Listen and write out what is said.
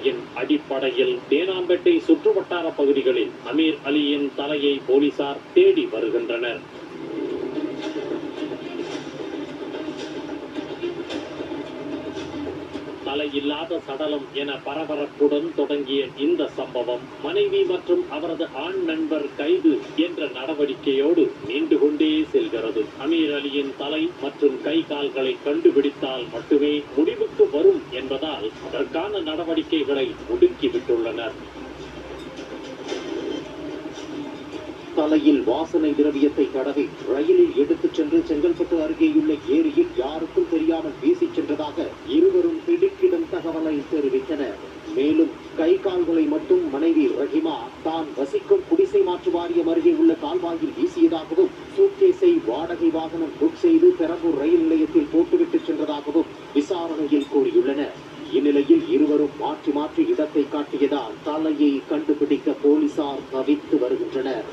விசாரணையின் அடிப்படையில் தேனாம்பேட்டை சுற்றுவட்டார பகுதிகளில் அமீர் அலியின் தலையை போலீசார் தேடி வருகின்றனர். தலையில்லாத சடலம் என பரபரப்புடன் தொடங்கிய இந்த சம்பவம் மனைவி மற்றும் அவரது ஆண் நண்பர் கைது என்ற நடவடிக்கையோடு நீண்டு கொண்டே செல்கிறது. அமீர் அலியின் தலை மற்றும் கை கால்களை கண்டுபிடித்தால் மட்டுமே முடிவுக்கு வரும் என்பதால் அதற்கான நடவடிக்கைகளை முடுக்கிவிட்டுள்ளனர். தலையில் வாசனை திரவியத்தை தடவி ரயிலில் எடுத்துச் சென்று செங்கல்பட்டு அருகேயுள்ள ஏரியில் யாருக்கும் தெரியாமல் வீசிச் சென்றதாக இருவரும் திடுக்கிடும் தகவலை தெரிவித்தனர். மேலும் கை கால்களை மட்டும் மனைவி ரஹிமா தான் வசிக்கும் குடிசை மாற்று வாரியம் அருகே உள்ள கால்வாயில் வீசியதாகவும், சூட்கேஸை வாடகை வாகனம் புக் செய்து பெரம்பூர் ரயில் நிலையத்தில் போட்டுவிட்டு சென்றதாகவும் விசாரணையில் கூறியுள்ளனர். இந்நிலையில் இருவரும் மாற்றி மாற்றி இடத்தை காட்டியதால் தலையை கண்டுபிடிக்க போலீசார் தவித்து வருகின்றனர்.